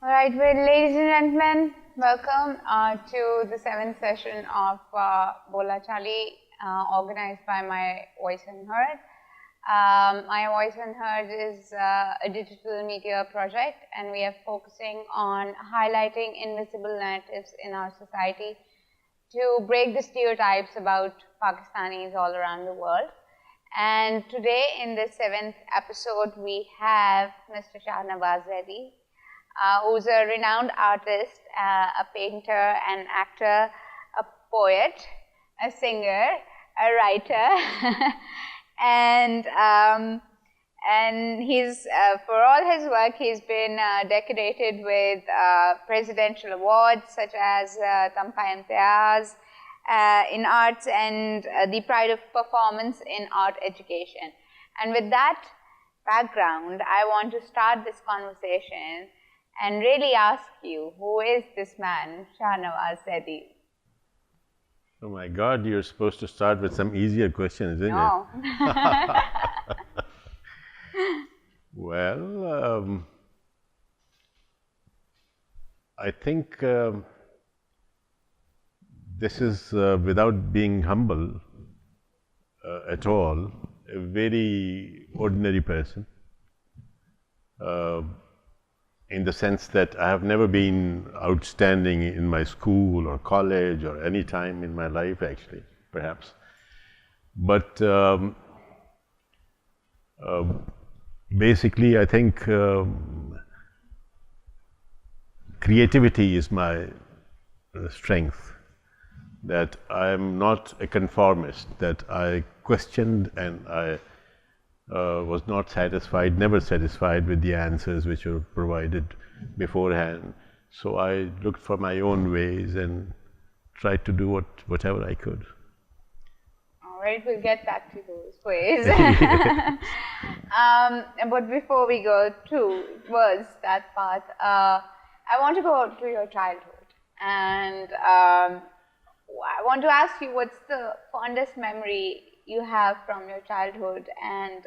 All right, well, ladies and gentlemen, welcome to the 7th session of Bola Chali, organized by My Voice and Heard. My Voice and Heard is a digital media project, and we are focusing on highlighting invisible narratives in our society to break the stereotypes about Pakistanis all around the world. And today, in the 7th episode, we have Mr. Shahnawaz Zaidi, who's a renowned artist, a painter, an actor, a poet, a singer, a writer, and he's for all his work, he's been decorated with presidential awards such as Tamka Imtiaz in arts and the Pride of Performance in art education. And with that background, I want to start this conversation and really ask you, who is this man, Shahnawaz Zaidi? Oh my God, you're supposed to start with some easier questions, isn't No. it? Well, I think this is, without being humble at all, a very ordinary person. In the sense that I have never been outstanding in my school or college or any time in my life, actually, perhaps. But basically, I think creativity is my strength. That I am not a conformist, that I questioned and I was not satisfied, never satisfied with the answers which were provided beforehand. So I looked for my own ways and tried to do whatever I could. All right, we'll get back to those ways. But before we go towards that path, I want to go to your childhood. And I want to ask you, what's the fondest memory you have from your childhood, and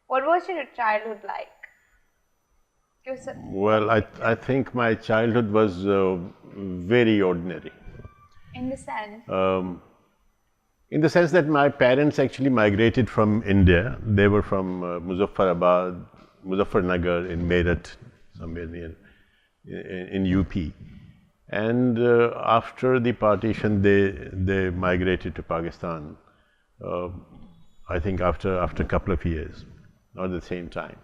what was your childhood like? Well, I think my childhood was very ordinary. In the sense? In the sense that my parents actually migrated from India. They were from Muzaffarnagar in Meerut, somewhere near in UP. And after the partition, they migrated to Pakistan. I think after a couple of years, not at the same time.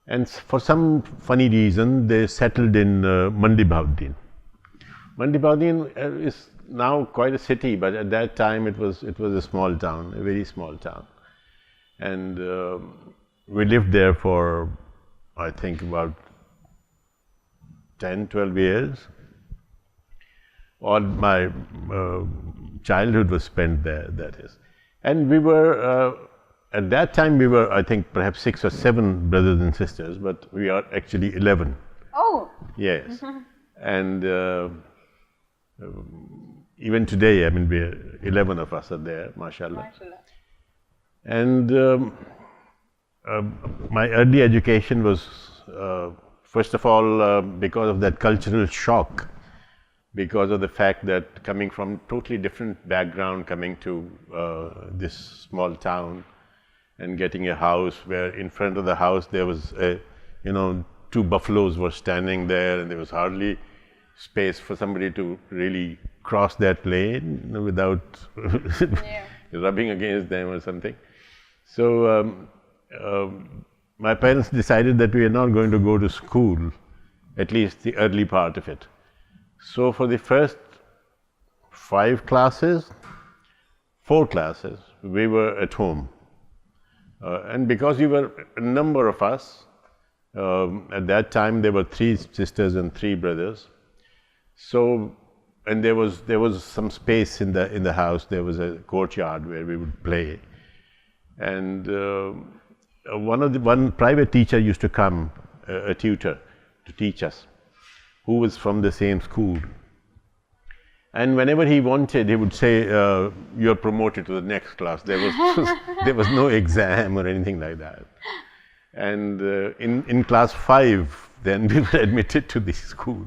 And for some funny reason, they settled in Mandi Bhavdin. Mandi Bhavdin is now quite a city, but at that time it was a small town, a very small town. And we lived there for, I think, about 10, 12 years. All my childhood was spent there, that is. And we were, at that time we were, I think, perhaps 6 or 7 brothers and sisters, but we are actually 11. Oh! Yes. And even today, I mean, we're 11 of us are there, mashallah. And my early education was, first of all, because of that cultural shock, because of the fact that coming from totally different background, coming to this small town and getting a house where in front of the house there was a, 2 buffaloes were standing there, and there was hardly space for somebody to really cross that lane without rubbing against them or something. So my parents decided that we are not going to go to school, at least the early part of it. So for the first 4 classes, we were at home. And because we were a number of us, at that time there were 3 sisters and 3 brothers. So, and there was some space in the house. There was a courtyard where we would play. And one private teacher used to come, a tutor, to teach us, who was from the same school. And whenever he wanted, he would say, "You're promoted to the next class." There was no exam or anything like that. And in class 5, then we were admitted to the school.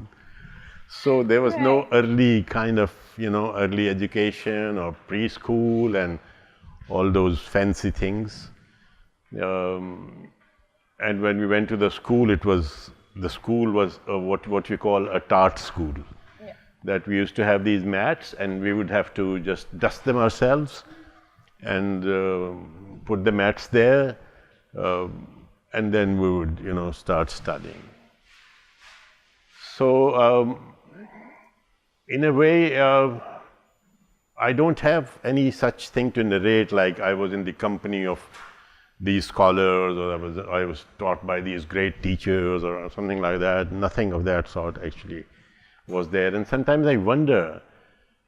So there was no early kind of, early education or preschool and all those fancy things. And when we went to the school, the school was what we call a tart school. Yeah. That we used to have these mats, and we would have to just dust them ourselves and put the mats there, and then we would, start studying. So, in a way, I don't have any such thing to narrate like I was in the company of these scholars, or I was taught by these great teachers, or something like that. Nothing of that sort actually was there. And sometimes I wonder,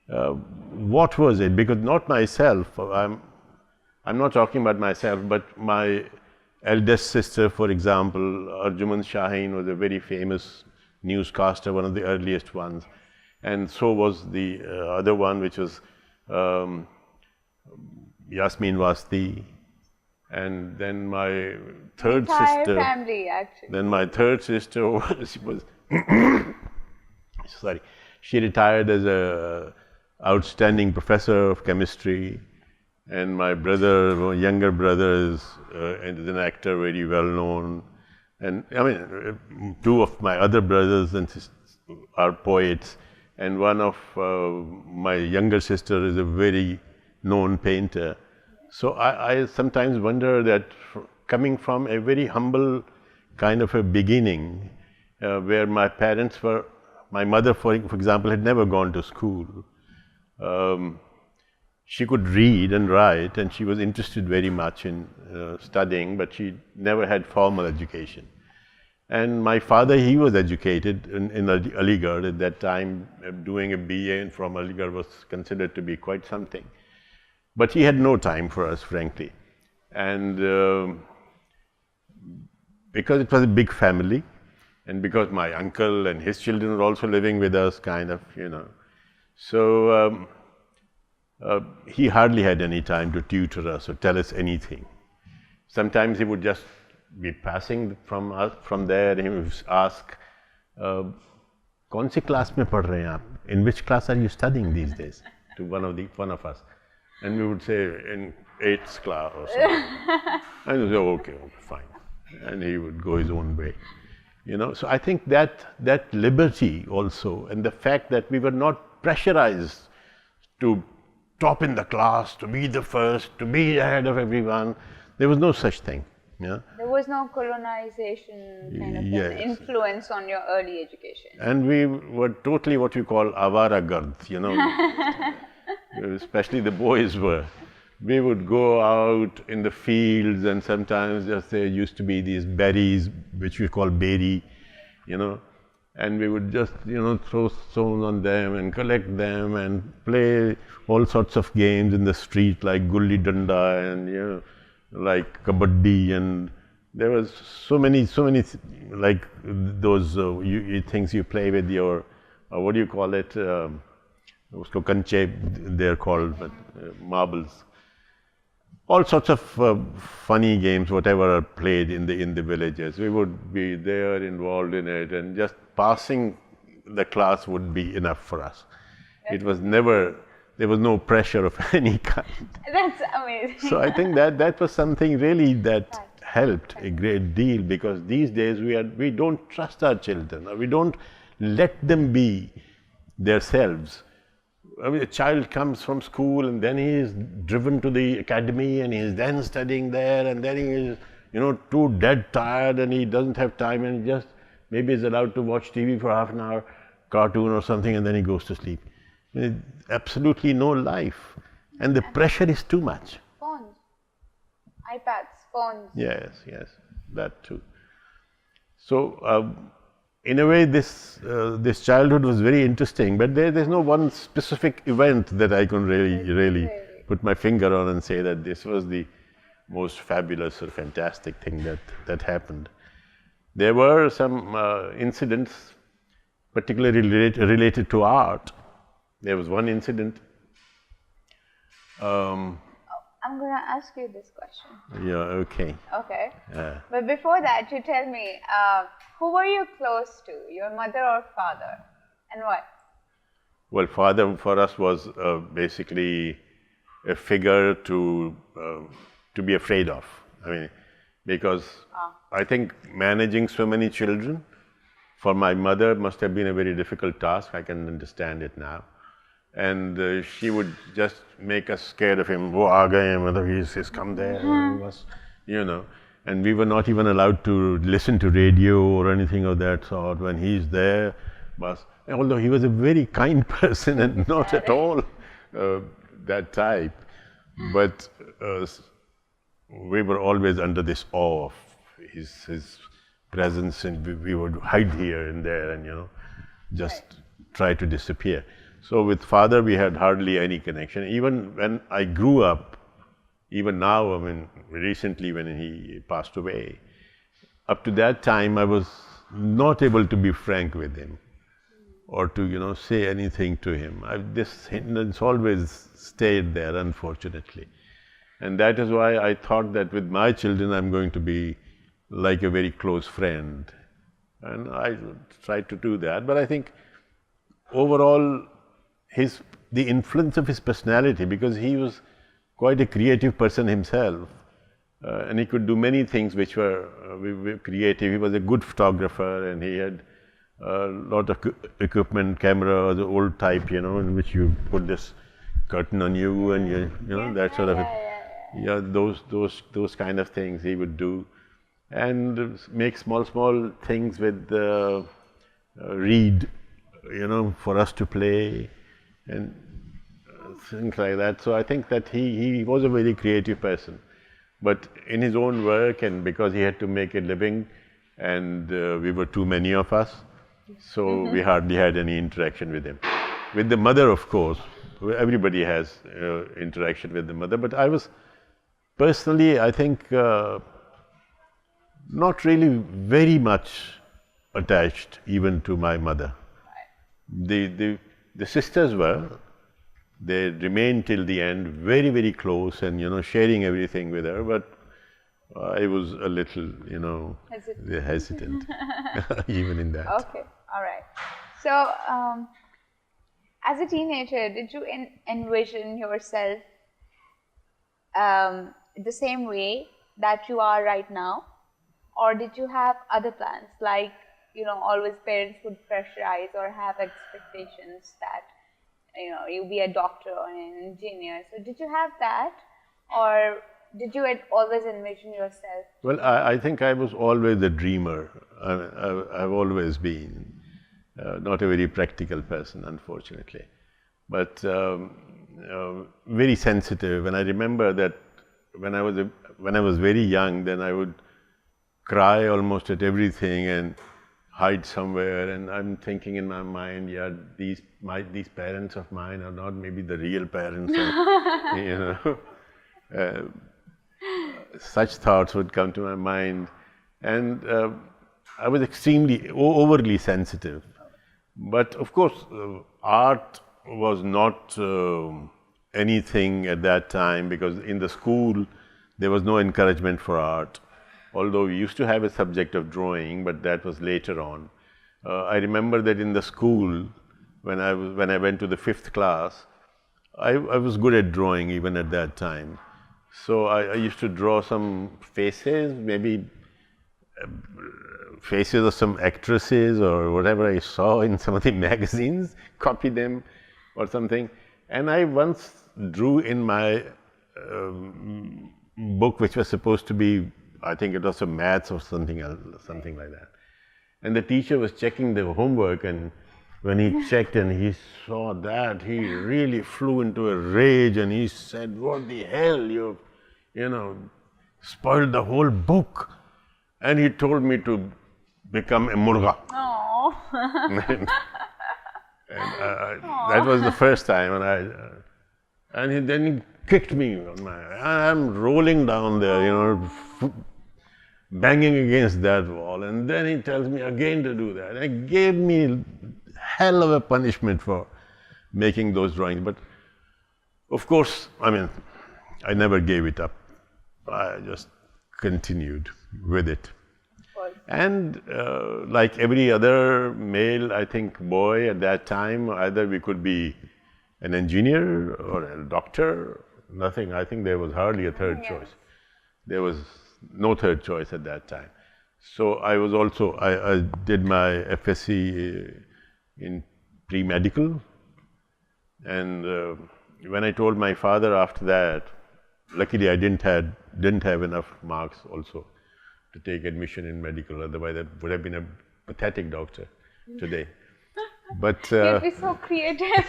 what was it? Because not myself, I'm not talking about myself, but my eldest sister, for example, Arjuman Shaheen, was a very famous newscaster, one of the earliest ones. And so was the other one, which was Yasmin Wasti. And then my third sister. Family, actually. Then my third sister was sorry, she retired as a outstanding professor of chemistry, and my younger brother is an actor, very well known, and I mean, two of my other brothers and sisters are poets, and one of my younger sister is a very known painter. So I sometimes wonder that coming from a very humble kind of a beginning, where my mother, for example, had never gone to school. She could read and write, and she was interested very much in studying, but she never had formal education. And my father, he was educated in Aligarh at that time. Doing a BA from Aligarh was considered to be quite something. But he had no time for us, frankly. And because it was a big family, and because my uncle and his children were also living with us, kind of, so he hardly had any time to tutor us or tell us anything. Sometimes he would just be passing from there, and he would ask, "Kaun si class mein padh rahe hain aap? In which class are you studying these days?" to one of us. And we would say, "In 8th class," or something. And he would say, okay, fine. And he would go his own way. So I think that liberty also, and the fact that we were not pressurized to top in the class, to be the first, to be ahead of everyone, there was no such thing. Yeah? There was no colonization kind of an influence on your early education. And we were totally what we call avara gard, especially the boys were. We would go out in the fields, and sometimes there used to be these berries, which we call berry, and we would just, throw stones on them and collect them and play all sorts of games in the street, like gulli danda and, like kabaddi, and there was so many like those things you play with your, what do you call it, usko kanche, they're called, but marbles. All sorts of funny games, whatever are played in the villages. We would be there, involved in it, and just passing the class would be enough for us. It was never, there was no pressure of any kind. That's amazing. So I think that was something really that helped a great deal, because these days we don't trust our children, or we don't let them be themselves. I mean, a child comes from school, and then he is driven to the academy, and he is then studying there, and then he is, too dead tired, and he doesn't have time, and he just maybe is allowed to watch TV for half an hour, cartoon or something, and then he goes to sleep. I mean, absolutely no life, and the pressure is too much. Phones, iPads, phones. Yes, that too. So, in a way, this childhood was very interesting, but there's no one specific event that I can really put my finger on and say that this was the most fabulous or fantastic thing that happened. There were some incidents, particularly related to art. There was one incident. I'm I'm going to ask you this question. Yeah, okay. Okay. Yeah. But before that, you tell me, who were you close to, your mother or father, and why? Well, father for us was basically a figure to be afraid of. I mean, because I think managing so many children for my mother must have been a very difficult task. I can understand it now. And she would just make us scared of him. Wo aa gaye, matlab he's come there, you know. And we were not even allowed to listen to radio or anything of that sort when he's there. But although he was a very kind person and not at all that type, but we were always under this awe of his presence, and we would hide here and there and, you know, just try to disappear. So with father we had hardly any connection. Even when I grew up, even now, I mean, recently when he passed away, up to that time I was not able to be frank with him or to, you know, say anything to him. This hindrance always stayed there, unfortunately. And that is why I thought that with my children I'm going to be like a very close friend. And I tried to do that. But I think overall the influence of his personality, because he was quite a creative person himself, and he could do many things which were creative. He was a good photographer, and he had a lot of equipment, camera, the old type, you know, in which you put this curtain on you and you know, that sort of yeah, those kind of things he would do, and make small things with reed, you know, for us to play and things like that. So I think that he was a very creative person, but in his own work, and because he had to make a living, and we were too many of us, so we hardly had any interaction with him. With the mother, of course, everybody has interaction with the mother, but I was personally, I think, not really very much attached even to my mother. The sisters were, they remained till the end very close and, you know, sharing everything with her, but I was a little, you know, hesitant even in that. Okay, all right. So, as a teenager, did you envision yourself the same way that you are right now? Or did you have other plans, like, you know, always parents would pressurize or have expectations that, you know, you be a doctor or an engineer. So did you have that, or did you always envision yourself? Well, I think I was always a dreamer. I've always been not a very practical person, unfortunately, but very sensitive. And I remember that when I was very young, then I would cry almost at everything and hide somewhere, and I'm thinking in my mind, yeah, these parents of mine are not maybe the real parents, of, you know. Such thoughts would come to my mind, and I was extremely overly sensitive. But of course, art was not anything at that time, because in the school there was no encouragement for art. Although we used to have a subject of drawing, but that was later on. I remember that in the school, when I went to the 5th class, I was good at drawing even at that time. So I used to draw some faces, maybe faces of some actresses or whatever I saw in some of the magazines, copy them or something. And I once drew in my book, which was supposed to be, I think it was some maths or something else, something like that. And the teacher was checking the homework, and when he checked and he saw that, he really flew into a rage and he said, "What the hell, you know, spoiled the whole book." And he told me to become a murga. Oh. That was the first time, and then he kicked me on my, I'm rolling down there, you know, banging against that wall, and then he tells me again to do that. And it gave me hell of a punishment for making those drawings. But of course, I mean, I never gave it up. I just continued with it. And like every other male, I think, boy at that time, either we could be an engineer or a doctor, nothing. I think there was hardly a third choice. There was no third choice at that time. So I was also, I did my FSc in pre-medical, and when I told my father after that, luckily I didn't have enough marks also to take admission in medical, otherwise I would have been a pathetic doctor today. But you'd be so creative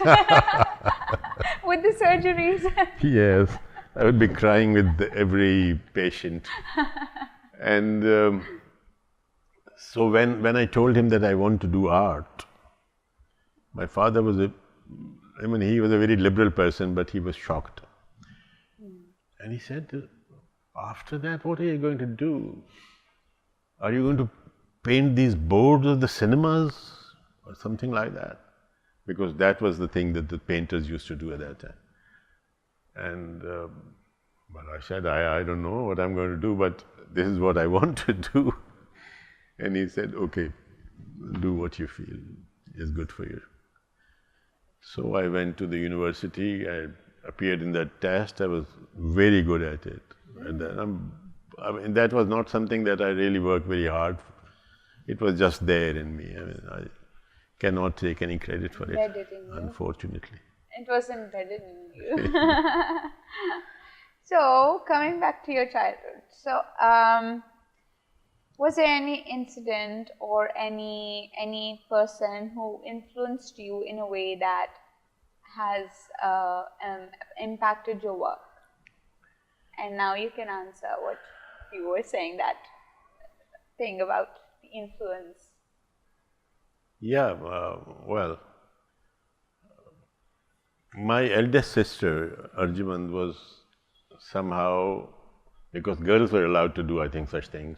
with the surgeries. Yes, I would be crying with every patient. And so when I told him that I want to do art, my father was he was a very liberal person, but he was shocked. And he said, after that, what are you going to do? Are you going to paint these boards of the cinemas or something like that? Because that was the thing that the painters used to do at that time. And but I said, I don't know what I'm going to do, but this is what I want to do. And he said, okay, do what you feel is good for you. So I went to the university, I appeared in that test, I was very good at it. And then I mean, that was not something that I really worked very hard for. It was just there in me. I mean, I cannot take any credit for it, unfortunately. It was embedded in you. So, coming back to your childhood, so was there any incident or any person who influenced you in a way that has impacted your work? And now you can answer what you were saying, that thing about the influence. Yeah, well, my eldest sister, Arjuman, was somehow, because girls were allowed to do, I think, such things,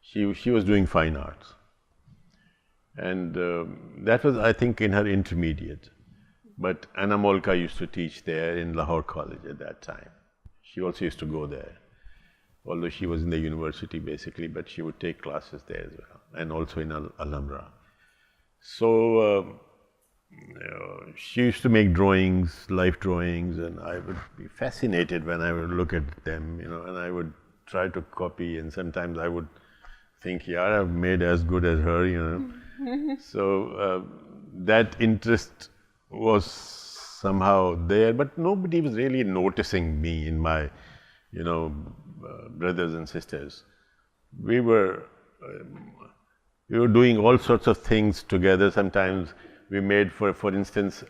she was doing fine arts. And that was, I think, in her intermediate. But Anna Molka used to teach there in Lahore College at that time. She also used to go there, although she was in the university basically, but she would take classes there as well, and also in Alhambra. So she used to make drawings, life drawings, and I would be fascinated when I would look at them, and I would try to copy, and sometimes I would think, yeah, I've made as good as her, So that interest was somehow there, but nobody was really noticing me in my, brothers and sisters. We were doing all sorts of things together. Sometimes we made, for instance,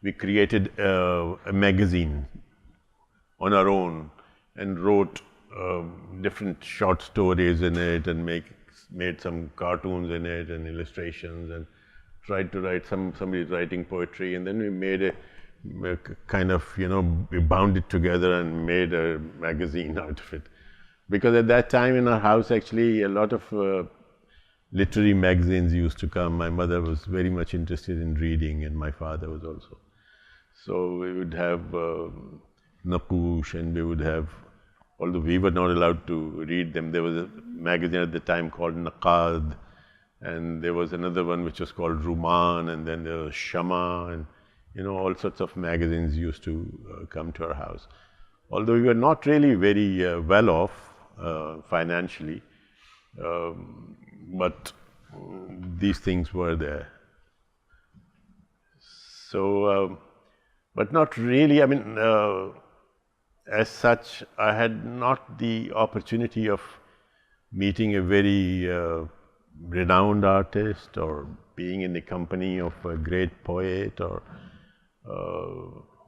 we created a magazine on our own and wrote different short stories in it, and made some cartoons in it and illustrations, and tried to write somebody's writing poetry, and then we made a kind of, we bound it together and made a magazine out of it. Because at that time in our house, actually, a lot of literary magazines used to come. My mother was very much interested in reading, and my father was also. So we would have Nakush, and we would have, although we were not allowed to read them, there was a magazine at the time called Naqad, and there was another one which was called Ruman, and then there was Shama, and all sorts of magazines used to come to our house. Although we were not really very well off financially, but these things were there. So, but not really, I mean, as such, I had not the opportunity of meeting a very renowned artist, or being in the company of a great poet, or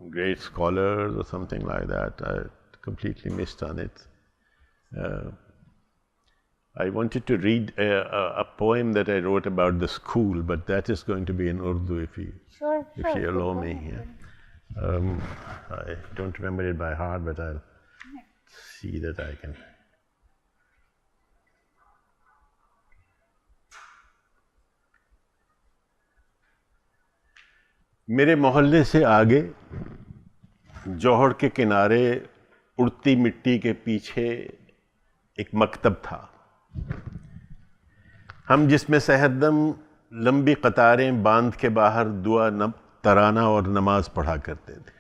great scholars, or something like that. I completely missed on it. I wanted to read a poem that I wrote about the school, but that is going to be in Urdu if you allow me. Yeah. I don't remember it by heart, but I'll see that I can. मेरे मोहल्ले से आगे जौहर के किनारे उड़ती मिट्टी के पीछे एक मकतब था, हम जिसमें सहरदम लंबी कतारें बांध के बाहर दुआ तराना और नमाज पढ़ा करते थे,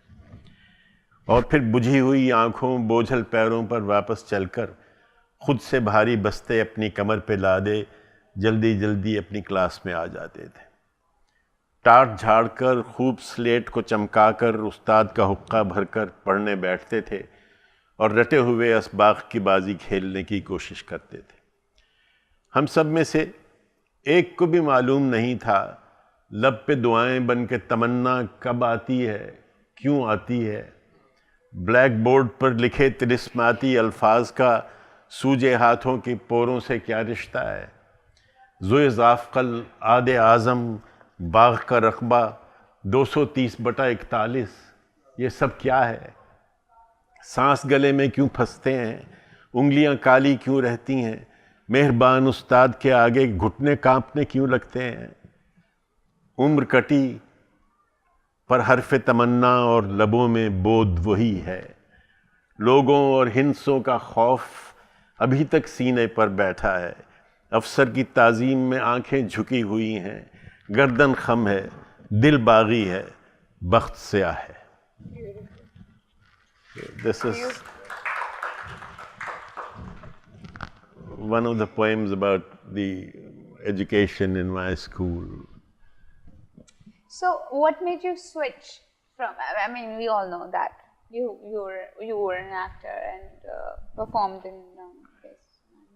और फिर बुझी हुई आंखों बोझल पैरों पर वापस चलकर खुद से भारी बस्ते अपनी कमर पे लादे जल्दी जल्दी अपनी क्लास में आ जाते थे। टाट झाड़ कर खूब स्लेट को चमकाकर उस्ताद का हुक्का भरकर पढ़ने बैठते थे और रटे हुए असबाक की बाजी खेलने की कोशिश करते थे। हम सब में से एक को भी मालूम नहीं था लब पे दुआएं बन के तमन्ना कब आती है, क्यों आती है। ब्लैक बोर्ड पर लिखे तिलिस्माती अल्फाज का सूजे हाथों की पोरों से क्या रिश्ता है। ज़ोए ज़ाफ़क़ल आदे आज़म बाग़ का रकबा 230/41, ये सब क्या है। सांस गले में क्यों फंसते हैं, उंगलियां काली क्यों रहती हैं, मेहरबान उस्ताद के आगे घुटने कांपने क्यों लगते हैं। उम्र कटी पर हरफ तमन्ना और लबों में बोध वही है। लोगों और हिंसों का खौफ अभी तक सीने पर बैठा है। अफसर की ताज़ीम में आंखें झुकी हुई हैं, गर्दन खम है, दिल बागी है, बख्त स्याह है। This is one of the poems about the education in my school. So, what made you switch from? I mean, we all know that you were an actor and performed in this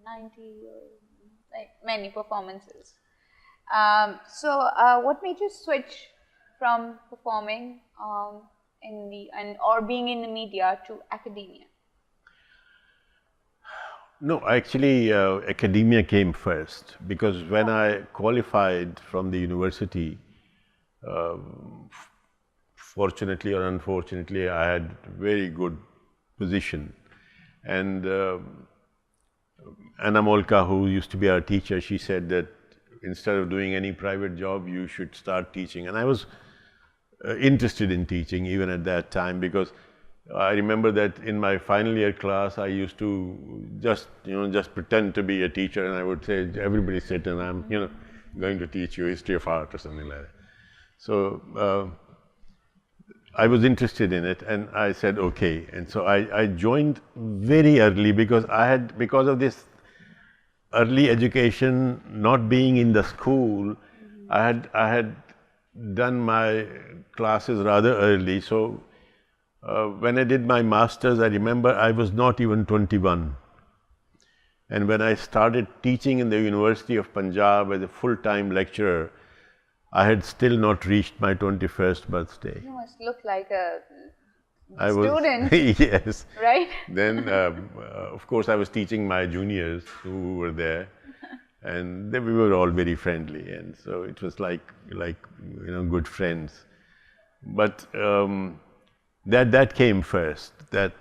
90 or like many performances. So, what made you switch from performing or being in the media to academia? No, actually, academia came first, because when I qualified from the university, fortunately or unfortunately, I had very good position, and Anna Molka, who used to be our teacher, she said that instead of doing any private job, you should start teaching. And I was interested in teaching even at that time, because I remember that in my final year class, I used to just pretend to be a teacher, and I would say, everybody sit and I'm, going to teach you history of art or something like that. So I was interested in it, and I said, okay. And so I joined very early, because because of this early education, not being in the school, I had done my classes rather early. So when I did my masters, I remember I was not even 21. And when I started teaching in the University of Punjab as a full-time lecturer, I had still not reached my 21st birthday. You must look like a I student. Yes. Right? Then, of course, I was teaching my juniors who were there, and we were all very friendly, and so it was like good friends. But that came first. That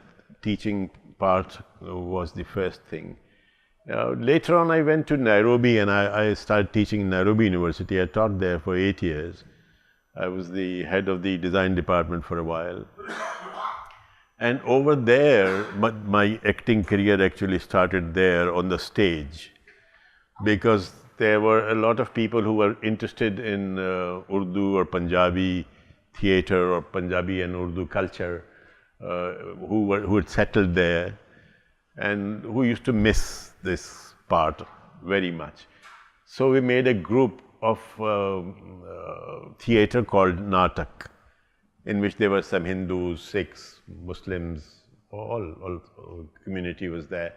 teaching part was the first thing. Later on, I went to Nairobi, and I started teaching in Nairobi University. I taught there for 8 years. I was the head of the design department for a while. And over there, my acting career actually started there on the stage, because there were a lot of people who were interested in Urdu or Punjabi theatre or Punjabi and Urdu culture, who had settled there and who used to miss this part very much. So we made a group of theatre called Natak, in which there were some Hindus, Sikhs, Muslims, all community was there.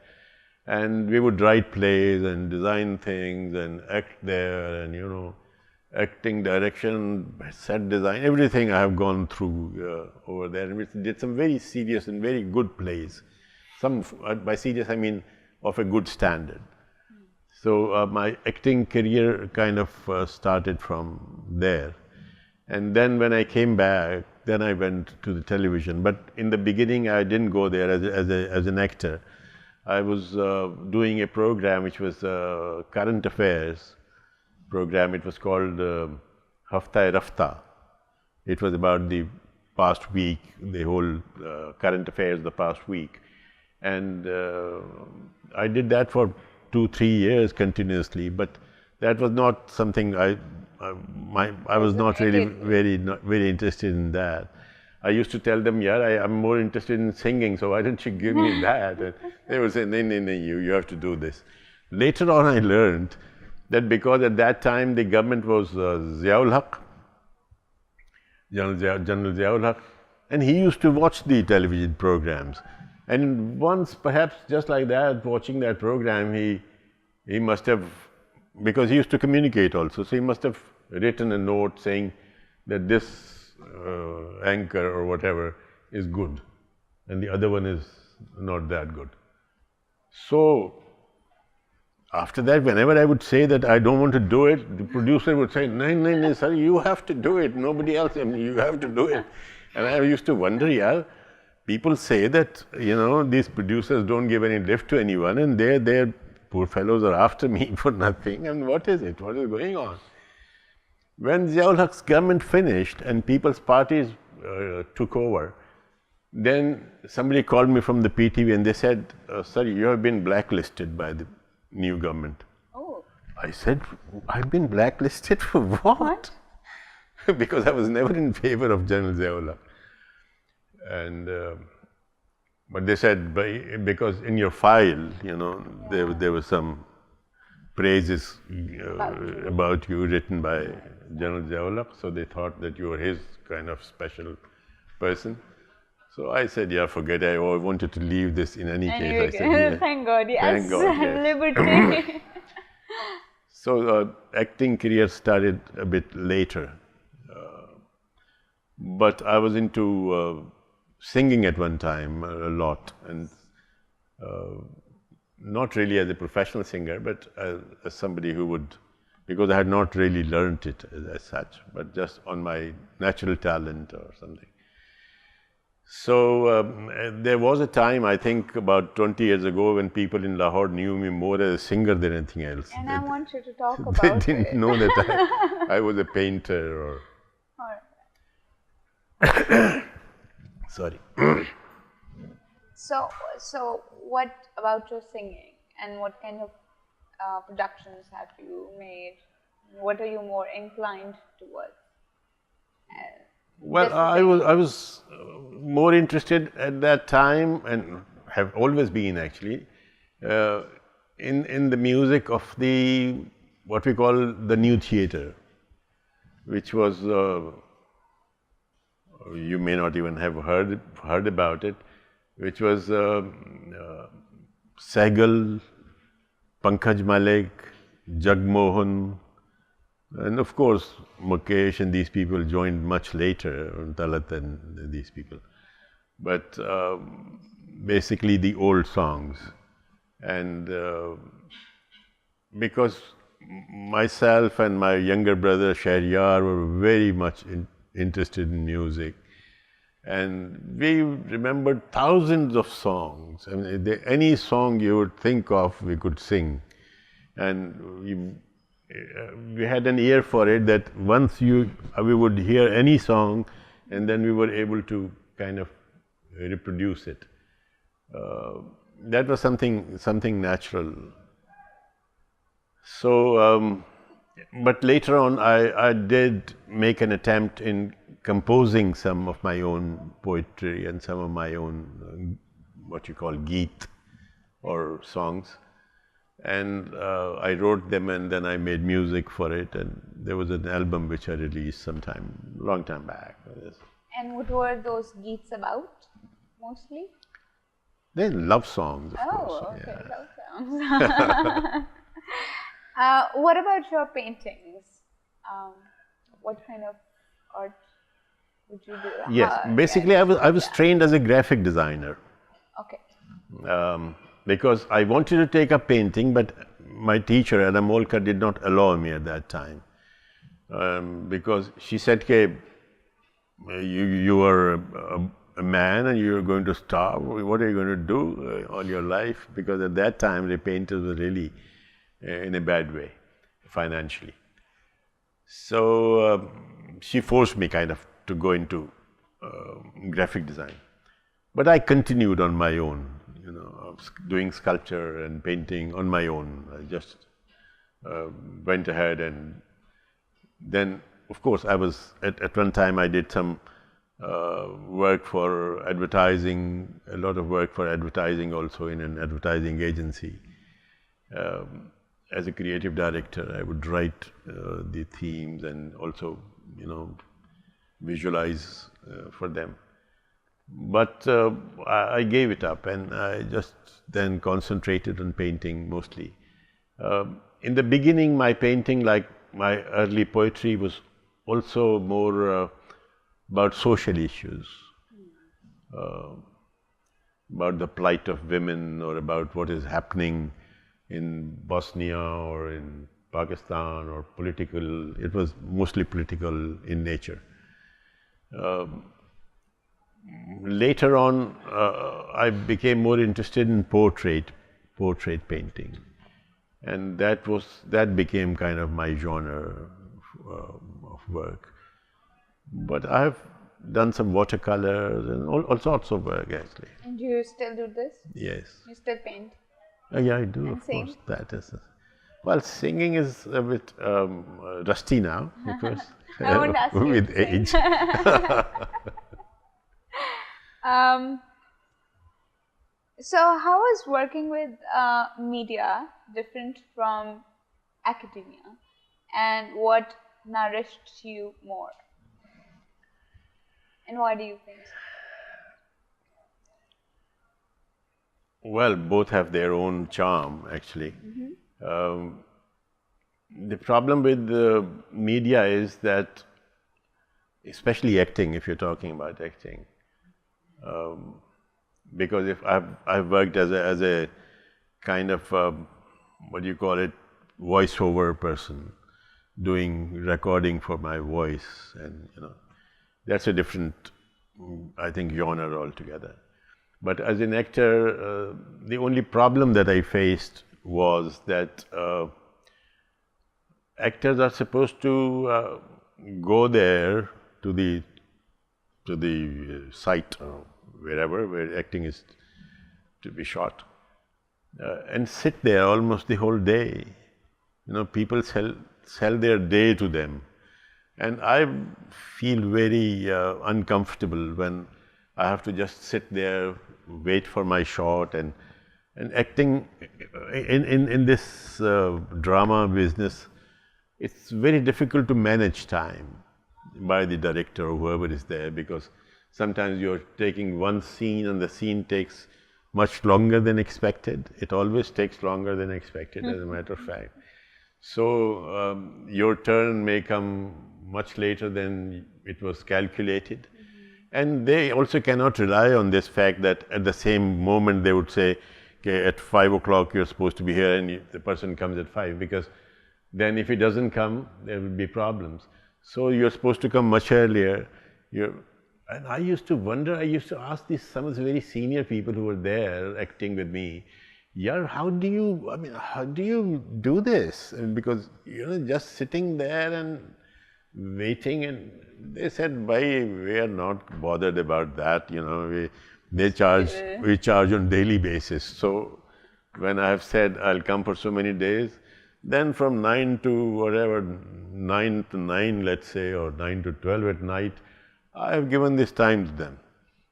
And we would write plays and design things and act there, and acting, direction, set design, everything I have gone through over there. And we did some very serious and very good plays. Some, by serious I mean of a good standard. So my acting career kind of started from there. And then when I came back, then I went to the television. But in the beginning, I didn't go there as an actor. I was doing a program which was current affairs program. It was called Hafta-e-Rafta. It was about the past week, the whole current affairs of the past week. And I did that for 2-3 years continuously, but that was not something I was not really very interested in that. I used to tell them, yeah, I'm more interested in singing, so why don't you give me that? And they would say, no, you have to do this. Later on, I learned that because at that time the government was Ziaul Haq, General Ziaul Haq, and he used to watch the television programs. And once, perhaps just like that, watching that program, he must have, because he used to communicate also, so he must have written a note saying that this anchor or whatever is good and the other one is not that good. So after that, whenever I would say that I don't want to do it, the producer would say, no, sir, you have to do it, nobody else, you have to do it. And I used to wonder, yeah, people say that, these producers don't give any lift to anyone, and their poor fellows are after me for nothing. And what is it? What is going on? When Ziaul Haq's government finished and people's parties took over, then somebody called me from the PTV and they said, sir, you have been blacklisted by the new government. Oh. I said, I've been blacklisted for what? Because I was never in favor of General Ziaul Haq. And but they said, because in your file, there were some praises about you written by General Ziaul Haq, so they thought that you were his kind of special person. So I said, yeah, forget it. I wanted to leave this in any case. I said, yeah. Thank God, yes. Thank God, yes. Liberty. So acting career started a bit later. But I was into singing at one time a lot, and not really as a professional singer, but as somebody who would, because I had not really learnt it as such, but just on my natural talent or something. So there was a time, I think about 20 years ago, when people in Lahore knew me more as a singer than anything else. And I want you to talk about it. They didn't know that I was a painter or... Sorry. So what about your singing, and what kind of productions have you made? What are you more inclined towards? Well, I was more interested at that time, and have always been actually, in the music of the, what we call the new theatre, which was, you may not even have heard about it, which was Sehgal, Pankaj Malik, Jagmohan, and of course Mukesh and these people joined much later, Talat and these people. But basically the old songs. And because myself and my younger brother Shahriyar were very much interested in music, and we remembered thousands of songs. I mean, any song you would think of, we could sing. And we had an ear for it, that once we would hear any song, and then we were able to kind of reproduce it. That was something natural. So, but later on, I did make an attempt in composing some of my own poetry and some of my own, what you call geet or songs. And I wrote them, and then I made music for it, and there was an album which I released long time back. And what were those geets about, mostly? They're love songs, of course. Oh, okay, love songs. What about your paintings? What kind of art would you do? Yes, basically I was trained as a graphic designer. Okay. Because I wanted to take up painting, but my teacher, Adam Olkar, did not allow me at that time. Because she said, "Okay, you are a man and you are going to starve. What are you going to do all your life?" Because at that time, the painters were really in a bad way, financially. So she forced me kind of to go into graphic design. But I continued on my own. doing sculpture and painting on my own. I just went ahead, and then, of course, I was at one time I did some work for advertising, a lot of work for advertising also in an advertising agency. As a creative director, I would write the themes and also, visualize for them. But I gave it up, and I just then concentrated on painting mostly. In the beginning, my painting, like my early poetry, was also more about social issues, about the plight of women, or about what is happening in Bosnia or in Pakistan, or political. It was mostly political in nature. Later on, I became more interested in portrait painting, and that became kind of my genre of work. But I have done some watercolors and all sorts of work actually. And do you still do this? Yes. You still paint? Yeah, I do. And of sing? course, that is. Well, singing is a bit rusty now because I won't ask you with to sing. age. So how is working with media different from academia, and what nourished you more, and why do you think so? Well, both have their own charm actually. The problem with the media is that, especially acting, if you're talking about acting, because if I've worked as a kind of what do you call it, voiceover person, doing recording for my voice, and that's a different, I think, genre altogether. But as an actor, the only problem that I faced was that actors are supposed to go there to the site or wherever where acting is to be shot, and sit there almost the whole day. People sell their day to them, and I feel very uncomfortable when I have to just sit there, wait for my shot, and acting in this drama business, it's very difficult to manage time by the director or whoever is there, because sometimes you're taking one scene and the scene takes much longer than expected. It always takes longer than expected, as a matter of fact. So your turn may come much later than it was calculated. And they also cannot rely on this fact that at the same moment they would say, okay, at 5 o'clock you're supposed to be here, and the person comes at 5, because then if he doesn't come, there will be problems. So you're supposed to come much earlier. And I used to wonder, I used to ask some of the very senior people who were there acting with me, yeah, how do you do this? And because, just sitting there and waiting, and they said, "Bhai, we are not bothered about that, we charge on daily basis." So when I have said I'll come for so many days, then from 9 to whatever, 9 to 9, let's say, or 9 to 12 at night, I have given this time to them.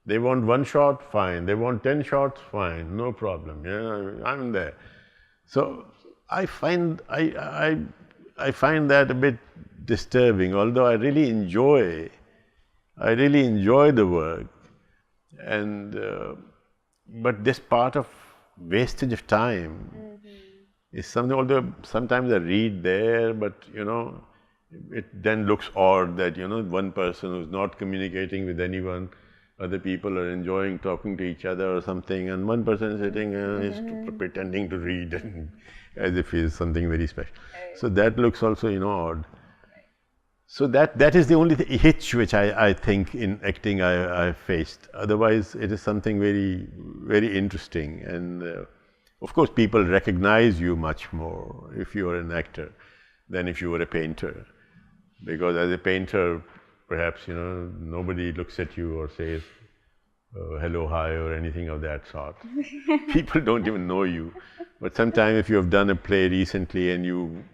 They want 1 shot, fine. They want 10 shots, fine, no problem. I'm there. So I find that a bit disturbing, although I really enjoy the work, and but this part of wastage of time is something. Although sometimes I read there, but it then looks odd that one person who's not communicating with anyone, other people are enjoying talking to each other or something, and one person is sitting is pretending to read and as if he's something very special. So that looks also odd. So that is the only hitch which I think in acting I faced. Otherwise, it is something very, very interesting, and of course people recognize you much more if you are an actor than if you were a painter, because as a painter, perhaps nobody looks at you or says, hello, hi, or anything of that sort. People don't even know you. But sometimes if you have done a play recently and you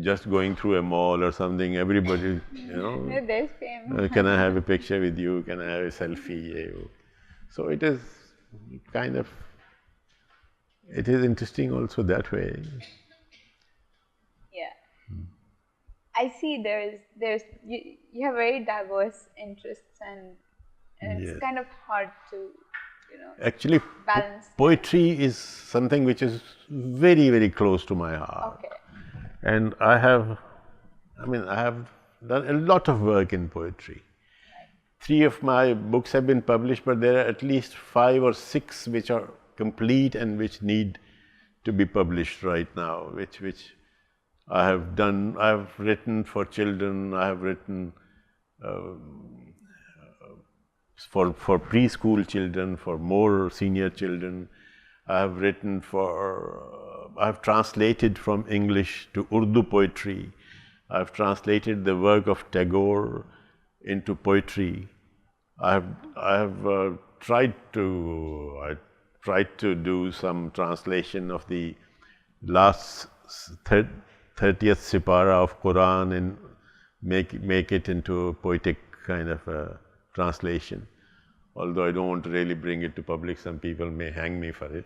just going through a mall or something, everybody, There's fame. can I have a picture with you? Can I have a selfie? So it is kind of, it is interesting also that way. Yeah. I see there's you have very diverse interests and it's Yes. kind of hard to, Actually, balance. poetry is something which is very, very close to my heart. Okay. And I have done a lot of work in poetry. 3 of my books have been published, but there are at least 5 or 6 which are complete and which need to be published right now, which I have done. I have written for children, I have written for preschool children, for more senior children. I have written I have translated from English to Urdu poetry. I have translated the work of Tagore into poetry. I tried to do some translation of the last 30th Sipara of Quran and make it into a poetic kind of a translation. Although I don't want to really bring it to public, some people may hang me for it.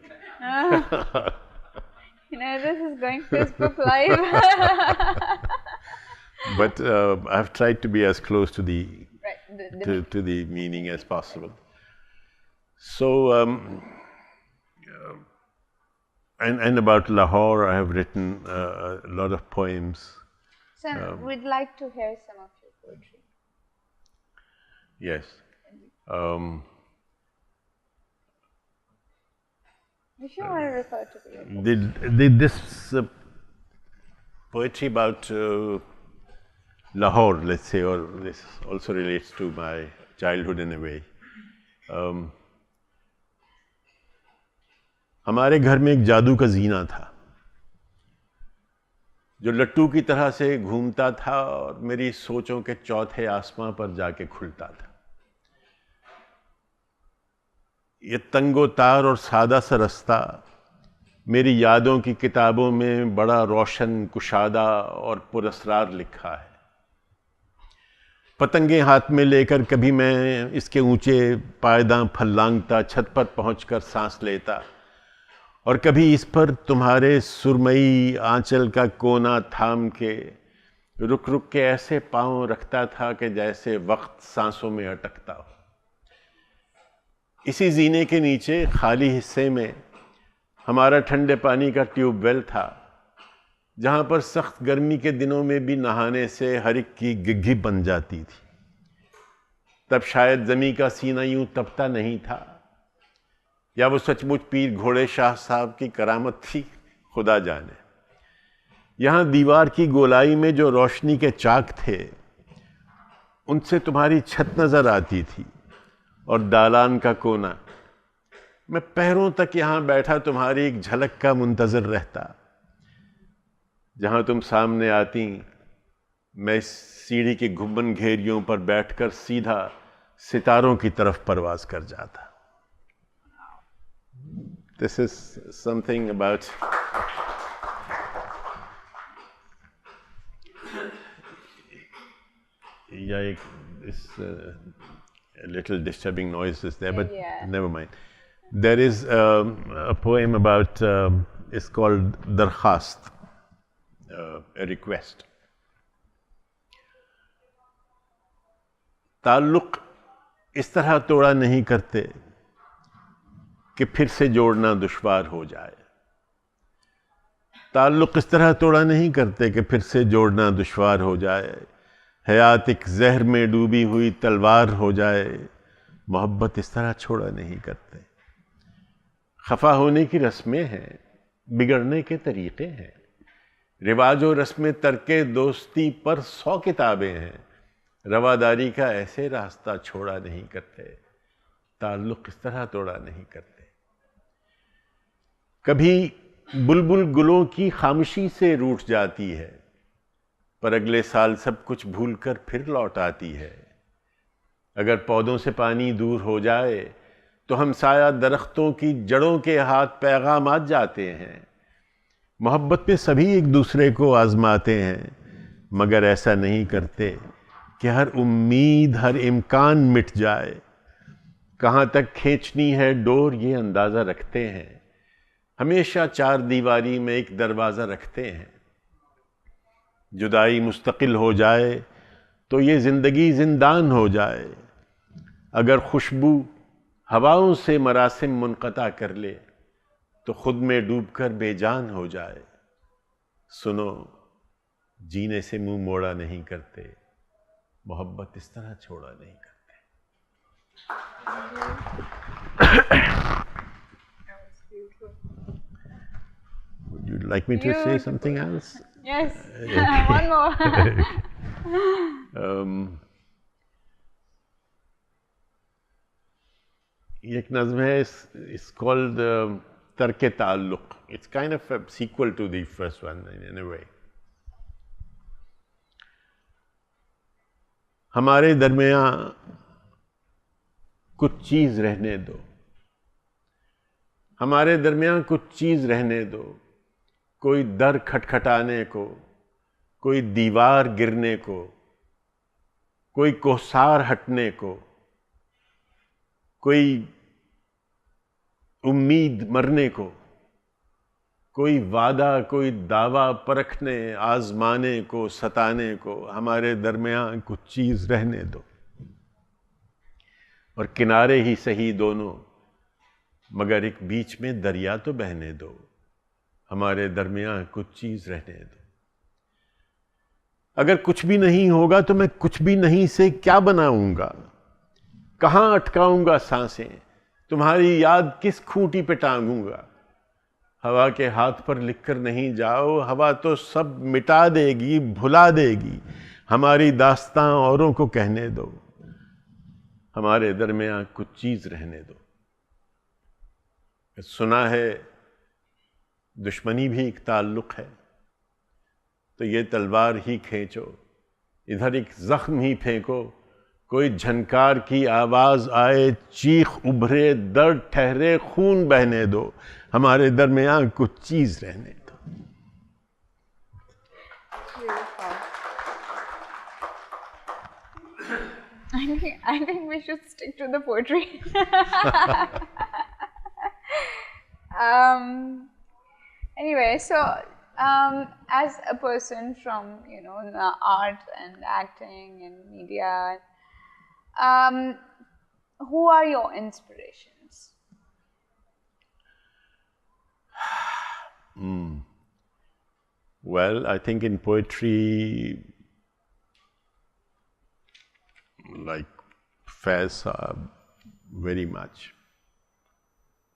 This is going Facebook Live. But I've tried to be as close to the Right. to the meaning as possible. So, and about Lahore, I have written a lot of poems. So we'd like to hear some of your poetry. Yes. If you want to refer to the Did this poetry about Lahore, let's say, or this also relates to my childhood in a way. हमारे घर में एक जादू का जीना था जो लट्टू की तरह से घूमता था और मेरी सोचों के चौथे आसमां पर जाके खुलता था। ये तंगो तार और सादा सा रास्ता मेरी यादों की किताबों में बड़ा रोशन, कुशादा और पुरस्रार लिखा है। पतंगे हाथ में लेकर कभी मैं इसके ऊंचे पायदान फल्लांगता, छत पर पहुंचकर सांस लेता, और कभी इस पर तुम्हारे सुरमई आंचल का कोना थाम के रुक रुक के ऐसे पांव रखता था कि जैसे वक्त सांसों में अटकता हो। इसी जीने के नीचे खाली हिस्से में हमारा ठंडे पानी का ट्यूबवेल था, जहां पर सख्त गर्मी के दिनों में भी नहाने से हर एक की गिग्घी बन जाती थी। तब शायद जमी का सीना यूं तपता नहीं था, या वो सचमुच पीर घोड़े शाह साहब की करामत थी, खुदा जाने। यहाँ दीवार की गोलाई में जो रोशनी के चाक थे, उनसे तुम्हारी छत नजर आती थी और दालान का कोना। मैं पैरों तक यहाँ बैठा तुम्हारी एक झलक का मुंतजर रहता। जहाँ तुम सामने आती, मैं सीढ़ी की घुम्मन घेरियों पर बैठकर सीधा सितारों की तरफ परवाज कर जाता। This is something about a little disturbing noise is there, but never mind. There is a poem about, it's called Darkhast, a request. ताल्लुक इस तरह तोड़ा नहीं करते कि फिर से जोड़ना दुश्वार हो जाए। ताल्लुक इस तरह तोड़ा नहीं करते कि फिर से जोड़ना दुश्वार हो जाए। हयात एक जहर में डूबी हुई तलवार हो जाए। मोहब्बत इस तरह छोड़ा नहीं करते। खफा होने की रस्में हैं, बिगड़ने के तरीक़े हैं। रिवाज और रस्में तरके दोस्ती पर 100 किताबें हैं। रवादारी का ऐसे रास्ता छोड़ा नहीं करते। ताल्लुक इस तरह तोड़ा नहीं करते। कभी बुलबुल गुलों की खामोशी से रूठ जाती है, पर अगले साल सब कुछ भूलकर फिर लौट आती है। अगर पौधों से पानी दूर हो जाए तो हमसाया दरख्तों की जड़ों के हाथ पैगामात जाते हैं। मोहब्बत में सभी एक दूसरे को आजमाते हैं, मगर ऐसा नहीं करते कि हर उम्मीद हर इम्कान मिट जाए। कहाँ तक खींचनी है डोर ये अंदाज़ा रखते हैं, हमेशा चार दीवारी में एक दरवाज़ा रखते हैं। जुदाई मुस्तकिल हो जाए तो ये ज़िंदगी जिंदान हो जाए। अगर खुशबू हवाओं से मरासिम मुनक़ता कर ले तो खुद में डूबकर बेजान हो जाए। सुनो, जीने से मुंह मोड़ा नहीं करते, मोहब्बत इस तरह छोड़ा नहीं करते। Would you like me to say something else? Yes, Okay. one more. ये एक नज़्म है, it's called तरके ताल्लुक़. It's kind of a sequel to the first one in a way. हमारे दरमियाँ कुछ चीज़ रहने दो, हमारे दरमियाँ कुछ चीज़ रहने दो। कोई दर खटखटाने को, कोई दीवार गिरने को, कोई कोसार हटने को, कोई उम्मीद मरने को, कोई वादा कोई दावा परखने आजमाने को सताने को। हमारे दरमियाँ कुछ चीज़ रहने दो, और किनारे ही सही दोनों, मगर एक बीच में दरिया तो बहने दो। हमारे दरमियाँ कुछ चीज़ रहने दो। अगर कुछ भी नहीं होगा तो मैं कुछ भी नहीं से क्या बनाऊंगा? कहाँ अटकाऊंगा सांसें? तुम्हारी याद किस खूंटी पे टांगूंगा? हवा के हाथ पर लिखकर नहीं जाओ, हवा तो सब मिटा देगी, भुला देगी। हमारी दास्तां औरों को कहने दो, हमारे दरमियाँ कुछ चीज़ रहने दो। सुना है दुश्मनी भी एक ताल्लुक़ है, तो ये तलवार ही खींचो, इधर एक ज़ख्म ही फेंको। कोई झनकार की आवाज़ आए, चीख उभरे, दर्द ठहरे, खून बहने दो। हमारे दरमियाँ कुछ चीज़ रहने दो। I think we should stick to the poetry. Anyway, so as a person from the arts and acting and media, who are your inspirations? Well, I think in poetry, like Faiz very much.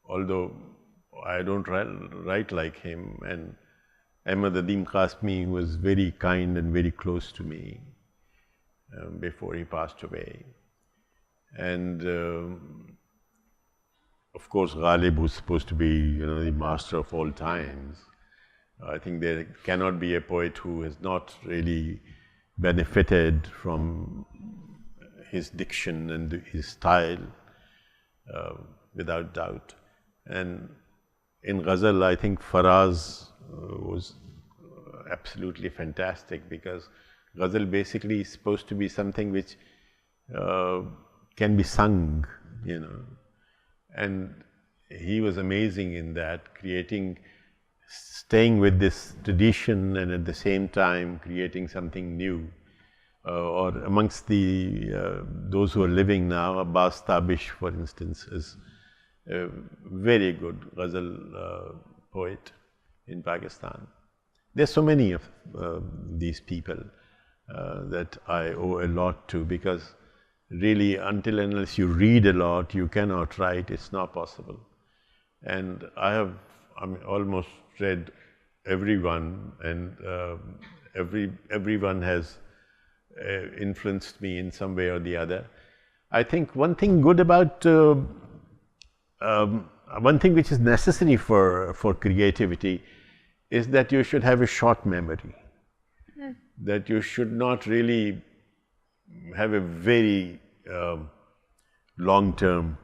Although I don't write like him, and Ahmad Adim Qasmi was very kind and very close to me before he passed away. And of course, Ghalib, who's supposed to be the master of all times. I think there cannot be a poet who has not really benefited from his diction and his style, without doubt. And in Ghazal, I think Faraz was absolutely fantastic, because Ghazal basically is supposed to be something which can be sung, and he was amazing in that, staying with this tradition and at the same time creating something new. Or amongst those who are living now, Abbas Tabish, for instance, is a very good Ghazal poet in Pakistan. There's so many of these people that I owe a lot to, because really, until and unless you read a lot, you cannot write. It's not possible. And I have almost read everyone, and everyone has influenced me in some way or the other. I think one thing good about one thing which is necessary for creativity is that you should have a short memory. That you should not really have a very long-term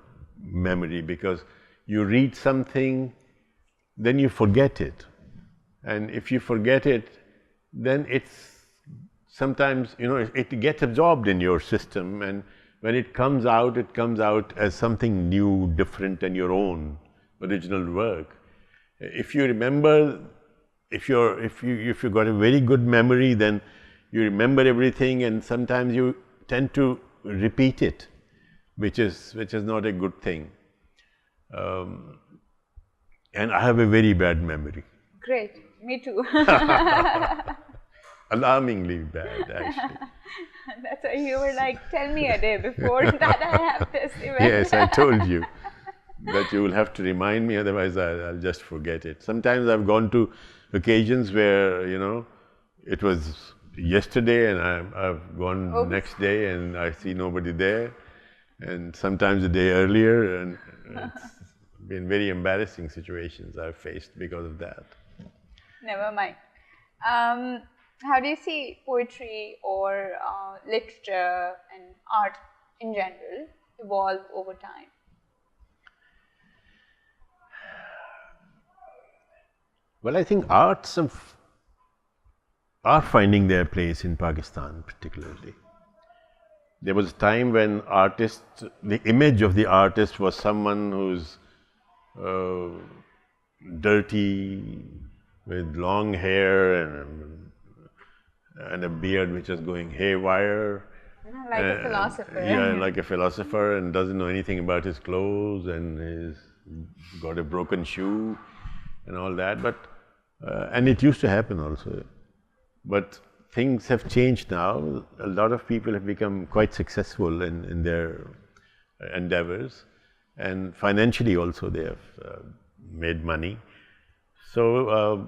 memory, because you read something, then you forget it. And if you forget it, then it's sometimes, it gets absorbed in your system, and when it comes out as something new, different than your own original work. If you remember, if you got a very good memory, then you remember everything, and sometimes you tend to repeat it, which is not a good thing. And I have a very bad memory. Great, me too. Alarmingly bad, actually. That's why you were like, tell me a day before that I have this event. Yes, I told you that you will have to remind me, otherwise I'll just forget it. Sometimes I've gone to occasions where, it was yesterday, and I've gone the next day and I see nobody there, and sometimes a day earlier, and it's been very embarrassing situations I've faced because of that. Never mind. How do you see poetry or literature and art in general evolve over time? Well, I think arts are finding their place in Pakistan particularly. There was a time when the image of the artist was someone who's dirty, with long hair and a beard which is going haywire. Like a philosopher. Yeah, like a philosopher, and doesn't know anything about his clothes, and he's got a broken shoe and all that. But and it used to happen also. But things have changed now. A lot of people have become quite successful in their endeavors, and financially also they have made money. So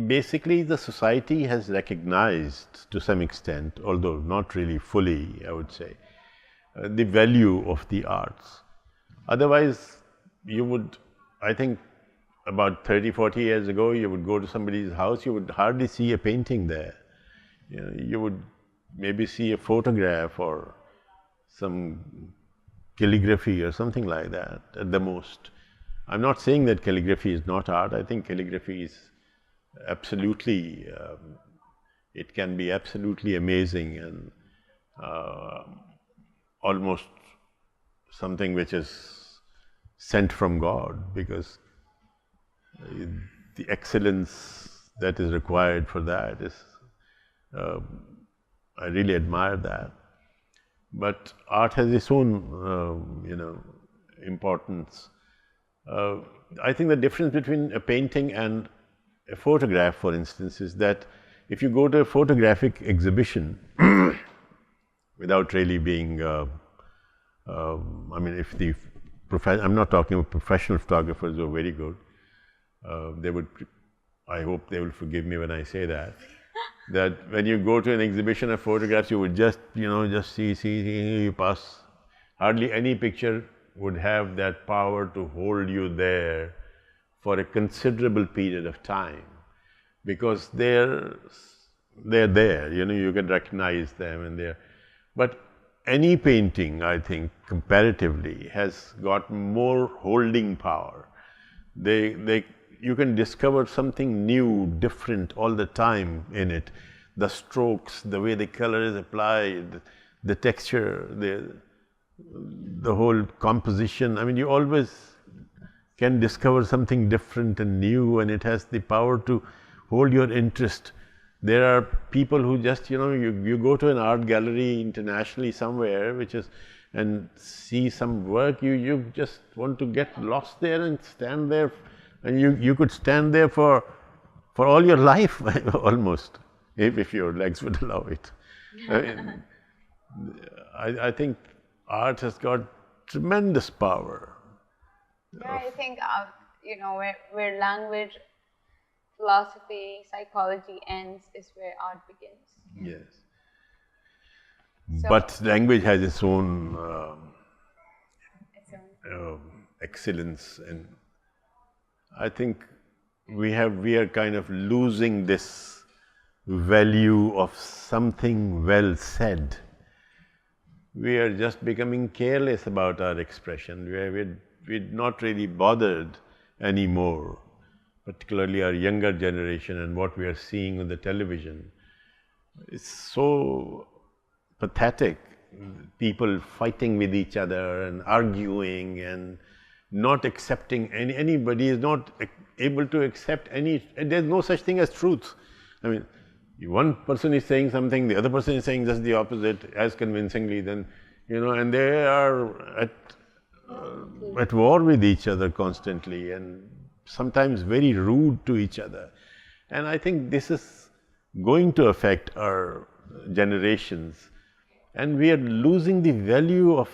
basically the society has recognized to some extent, although not really fully, I would say, the value of the arts. Otherwise, you would, I think, about 30, 40 years ago, you would go to somebody's house, you would hardly see a painting there. You would maybe see a photograph or some calligraphy or something like that at the most. I'm not saying that calligraphy is not art. I think calligraphy is absolutely, it can be absolutely amazing and almost something which is sent from God, because the excellence that is required for that is, I really admire that. But art has its own, importance. I think the difference between a painting and a photograph, for instance, is that if you go to a photographic exhibition, without really being, if the I'm not talking about professional photographers who are very good. I hope they will forgive me when I say that. That when you go to an exhibition of photographs, you would just see, you pass. Hardly any picture would have that power to hold you there for a considerable period of time, because they're there, you can recognize them, and they're. But any painting, I think, comparatively, has got more holding power. You can discover something new, different all the time in it. The strokes, the way the color is applied, the texture, the whole composition. I mean, you always can discover something different and new, and it has the power to hold your interest. There are people who just, you go to an art gallery internationally somewhere, and see some work, you just want to get lost there and stand there, and you could stand there for all your life almost, if your legs would allow it. I think art has got tremendous power. Yeah, I think, where language, philosophy, psychology ends is where art begins. Yes. But language has its own excellence, and I think we are kind of losing this value of something well said. we are just becoming careless about our expression. We're not really bothered anymore, particularly our younger generation and what we are seeing on the television. It's so pathetic, people fighting with each other and arguing and not accepting anybody is not able to accept any, there's no such thing as truth. I mean, one person is saying something, the other person is saying just the opposite as convincingly, then, and they are at war with each other constantly and sometimes very rude to each other. And I think this is going to affect our generations, and we are losing the value of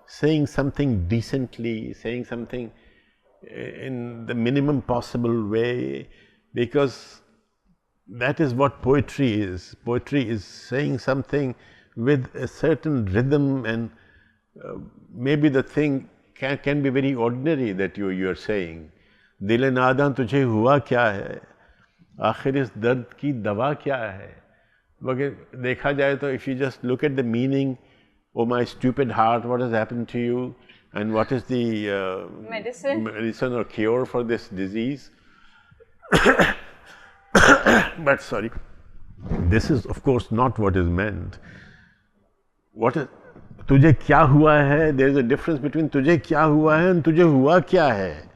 saying something decently, saying something in the minimum possible way, because that is what poetry is. Poetry is saying something with a certain rhythm, and maybe the thing can be very ordinary that you are saying. Dil-e nadan tujhe hua kya hai? Aakhir is dard ki dawa kya hai? Because dekha jaye to, if you just look at the meaning, oh my stupid heart, what has happened to you, and what is the medicine or cure for this disease? But sorry, this is of course not what is meant. What is tujhe kya hua hai? There is a difference between tujhe kya hua hai and tujhe hua kya hai.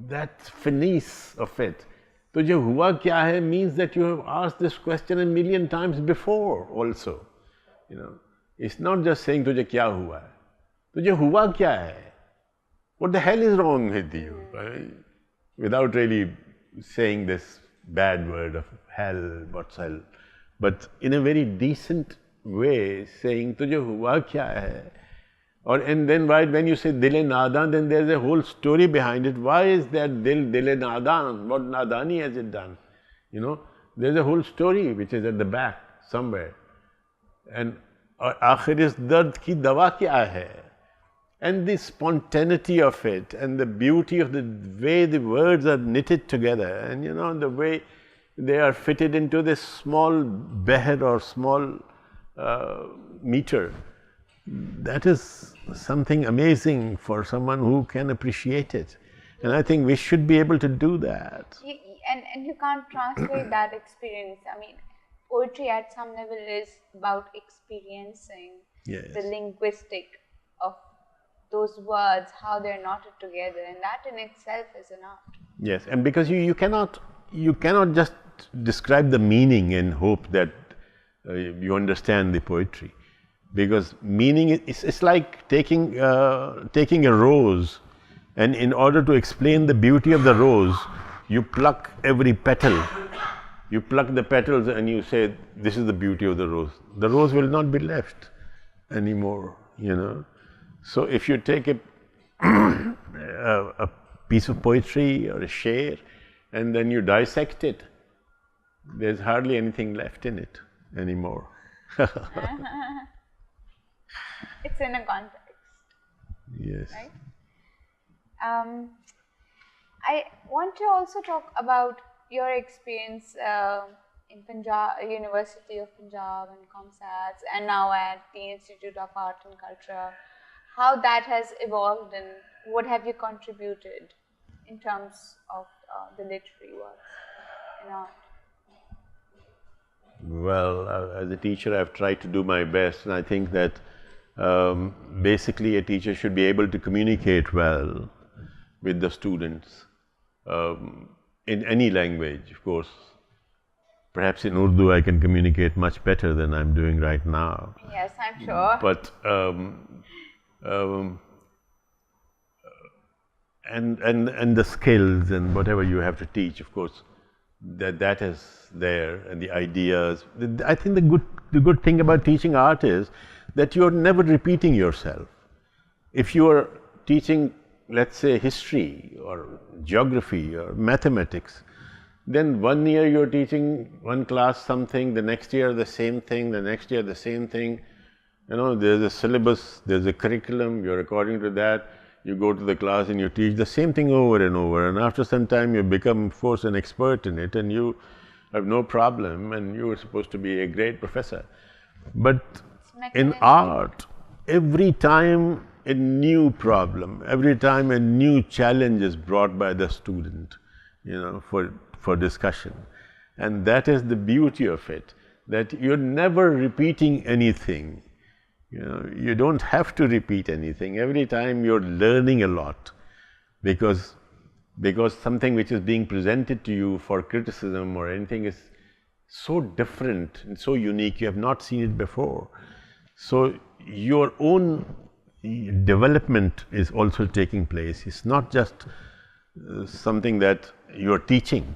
That finesse of it. Tujhe hua kya hai means that you have asked this question a million times before also. It's not just saying tujhe kya hua hai. Tujhe hua kya hai? What the hell is wrong with you? Right? Without really saying this bad word of hell, what's hell, but in a very decent way, saying tujhe hua kya hai? And then when you say dil-e nadan, then there's a whole story behind it. Why is that dil-e nadan? What nadani has it done? There's a whole story which is at the back somewhere. And aakhir is dard ki dawa kya hai? And the spontaneity of it, and the beauty of the way the words are knitted together, and the way they are fitted into this small beher or small meter, that is something amazing for someone who can appreciate it. And I think we should be able to do that. And you can't translate that experience. I mean, poetry at some level is about experiencing the linguistic of those words, how they're knotted together, and that in itself is an art. Yes, and because you cannot just describe the meaning and hope that you understand the poetry, because meaning it's like taking a rose, and in order to explain the beauty of the rose, you pluck every petal. You pluck the petals and you say, this is the beauty of the rose. The rose will not be left anymore, So if you take a piece of poetry or a sher and then you dissect it, there's hardly anything left in it anymore. It's in a context. Yes. Right? I want to also talk about your experience in Punjab, University of Punjab and ComSats, and now at the Institute of Art and Culture. How that has evolved and what have you contributed in terms of the literary works in art? Well, as a teacher, I've tried to do my best, and I think that basically a teacher should be able to communicate well with the students in any language, of course. Perhaps in Urdu I can communicate much better than I'm doing right now. Yes, I'm sure. But and the skills and whatever you have to teach, of course, that is there, and the ideas. I think the good thing about teaching art is that you are never repeating yourself. If you are teaching, let's say, history or geography or mathematics, then 1 year you're teaching one class something, the next year the same thing, the next year the same thing. There's a syllabus, there's a curriculum, you're according to that, you go to the class and you teach the same thing over and over, and after some time you become, of course, an expert in it, and you have no problem, and you are supposed to be a great professor. But in art, every time a new problem, every time a new challenge is brought by the student, for discussion. And that is the beauty of it, that you're never repeating anything. You don't have to repeat anything. Every time you're learning a lot, because something which is being presented to you for criticism or anything is so different and so unique, you have not seen it before. So your own development is also taking place. It's not just something that you're teaching,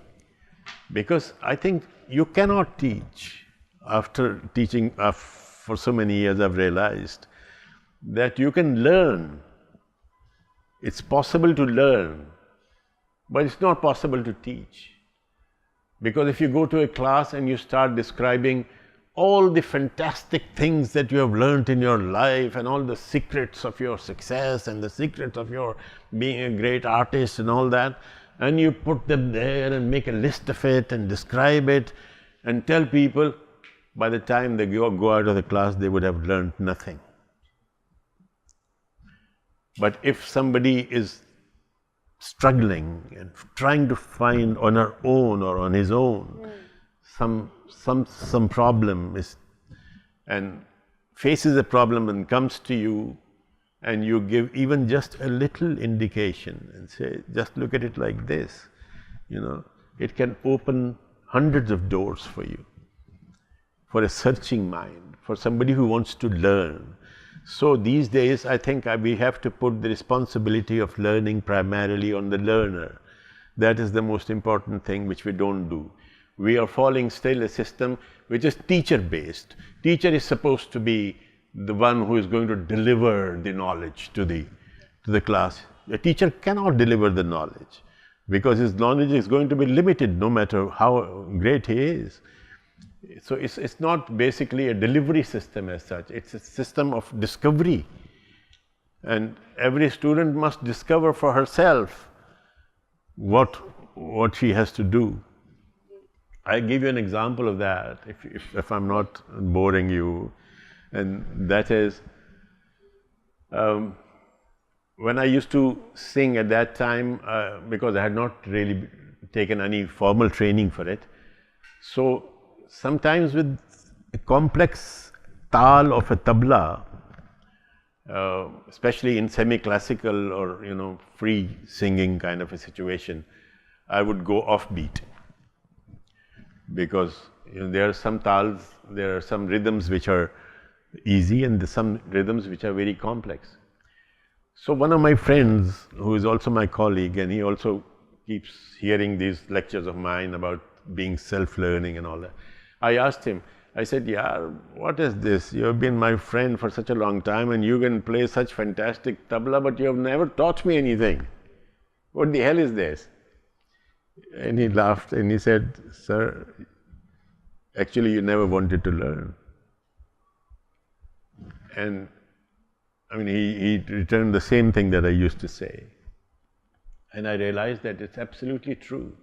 because I think you cannot teach. After teaching for so many years, I've realized that you can learn. It's possible to learn, but it's not possible to teach. Because if you go to a class and you start describing all the fantastic things that you have learned in your life and all the secrets of your success and the secrets of your being a great artist and all that, and you put them there and make a list of it and describe it and tell people, by the time they go out of the class, they would have learned nothing. But if somebody is struggling and trying to find on her own or on his own some problem and faces a problem and comes to you, and you give even just a little indication and say, just look at it like this, it can open hundreds of doors for you, for a searching mind, for somebody who wants to learn. So these days, I think we have to put the responsibility of learning primarily on the learner. That is the most important thing, which we don't do. We are following still a system which is teacher-based. Teacher is supposed to be the one who is going to deliver the knowledge to the class. A teacher cannot deliver the knowledge, because his knowledge is going to be limited no matter how great he is. So it's not basically a delivery system as such, it's a system of discovery. And every student must discover for herself what she has to do. I give you an example of that, if I'm not boring you, and that is, when I used to sing at that time, because I had not really taken any formal training for it, so sometimes with a complex tal of a tabla, especially in semi-classical or free singing kind of a situation, I would go offbeat, because there are some tals, there are some rhythms which are easy and some rhythms which are very complex. So one of my friends, who is also my colleague, and he also keeps hearing these lectures of mine about being self-learning and all that, I asked him, I said, yeah, what is this? You have been my friend for such a long time and you can play such fantastic tabla, but you have never taught me anything. What the hell is this? And he laughed and he said, sir, actually you never wanted to learn. And I mean, he returned the same thing that I used to say. And I realized that it's absolutely true.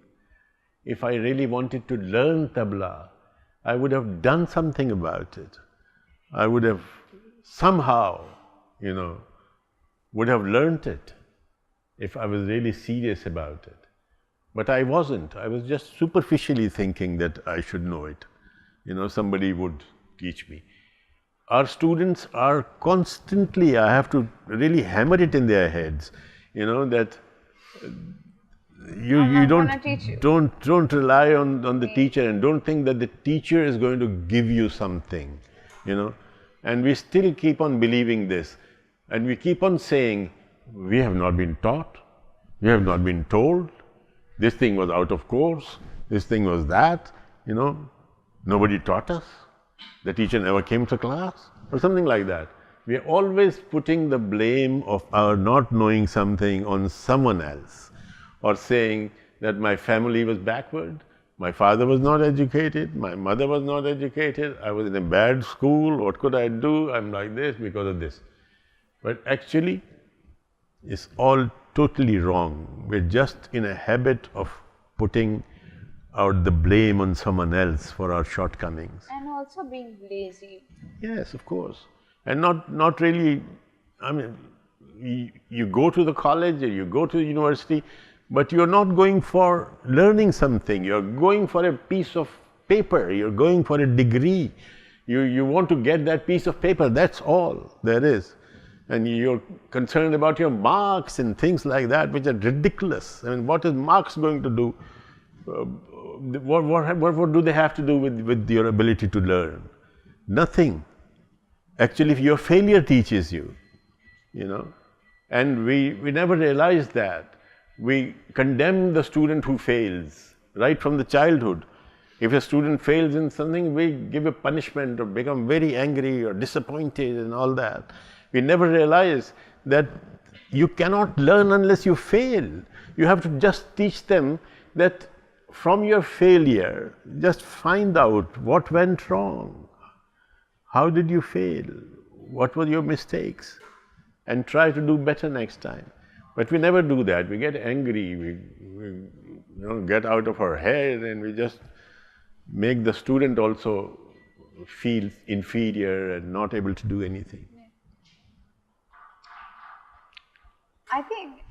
If I really wanted to learn tabla, I would have done something about it. I would have somehow, would have learnt it if I was really serious about it. But I wasn't. I was just superficially thinking that I should know it. Somebody would teach me. Our students are constantly, I have to really hammer it in their heads, that you don't rely on the teacher, and don't think that the teacher is going to give you something, and we still keep on believing this, and we keep on saying, we have not been taught, we have not been told, this thing was out of course, this thing was that, nobody taught us, the teacher never came to class, or something like that. We are always putting the blame of our not knowing something on someone else, or saying that my family was backward, my father was not educated, my mother was not educated, I was in a bad school, what could I do, I'm like this because of this. But actually, it's all totally wrong. We're just in a habit of putting out the blame on someone else for our shortcomings. And also being lazy. Yes, of course. And not really, I mean, you go to the college or you go to the university, but you're not going for learning something. You're going for a piece of paper. You're going for a degree. You want to get that piece of paper. That's all there is. And you're concerned about your marks and things like that, which are ridiculous. I mean, what is marks going to do? What do they have to do with your ability to learn? Nothing. Actually, if your failure teaches you, you know, and we never realize that. We condemn the student who fails right from the childhood. If a student fails in something, we give a punishment or become very angry or disappointed and all that. We never realize that you cannot learn unless you fail. You have to just teach them that from your failure, just find out what went wrong. How did you fail? What were your mistakes? And try to do better next time. But we never do that. We get angry, we get out of our head, and we just make the student also feel inferior and not able to do anything. I think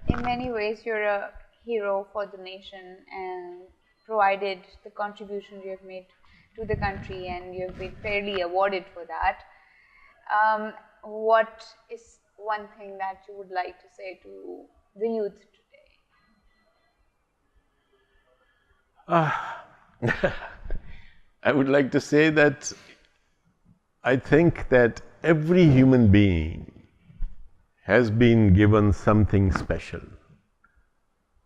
in many ways you're a hero for the nation and provided the contribution you have made to the country, and you've been fairly awarded for that. What is one thing that you would like to say to the youth today? I would like to say that I think that every human being has been given something special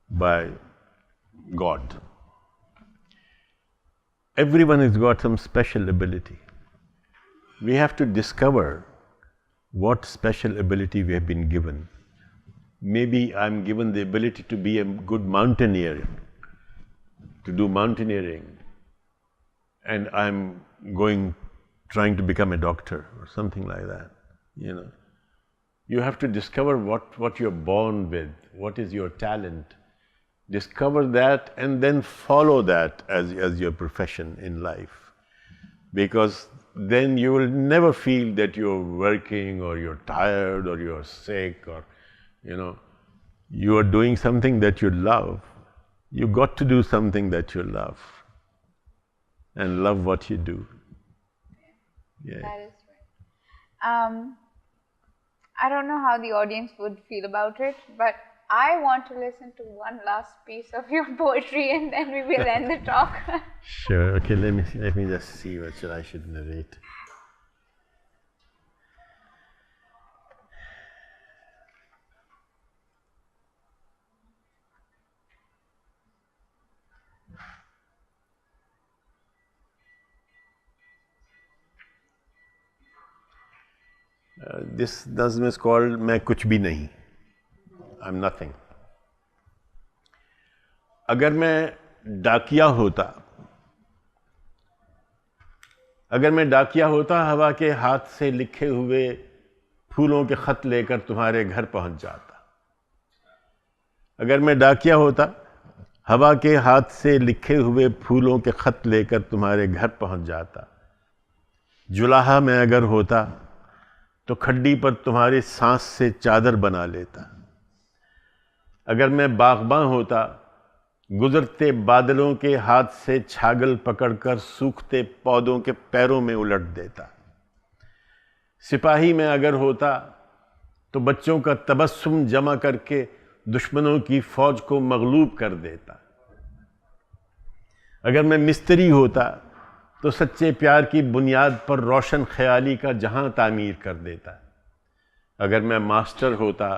by God. Everyone has got some special ability. We have to discover what special ability we have been given. Maybe I'm given the ability to be a good mountaineer, to do mountaineering, and I'm trying to become a doctor or something like that, you know. You have to discover what you're born with, what is your talent. Discover that and then follow that as your profession in life. Because then you will never feel that you're working or you're tired or you're sick or, you are doing something that you love. You got to do something that you love and love what you do. Yeah. That is right. I don't know how the audience would feel about it, but I want to listen to one last piece of your poetry and then we will end the talk. Sure. Okay, let me just see what I should narrate. This nazm is called मैं कुछ भी नहीं. I'm nothing. अगर मैं डाकिया होता हवा के हाथ से लिखे हुए फूलों के खत लेकर तुम्हारे घर पहुंच जाता. अगर मैं डाकिया होता हवा के हाथ से लिखे हुए फूलों के खत लेकर तुम्हारे घर पहुंच जाता. जुलाहा में अगर होता तो खड्डी पर तुम्हारी सांस से चादर बना लेता. अगर मैं बागबान होता गुजरते बादलों के हाथ से छागल पकड़कर सूखते पौधों के पैरों में उलट देता. सिपाही में अगर होता तो बच्चों का तबस्सुम जमा करके दुश्मनों की फौज को मगलूब कर देता. अगर मैं मिस्त्री होता तो सच्चे प्यार की बुनियाद पर रोशन ख्याली का जहां तामीर कर देता. अगर मैं मास्टर होता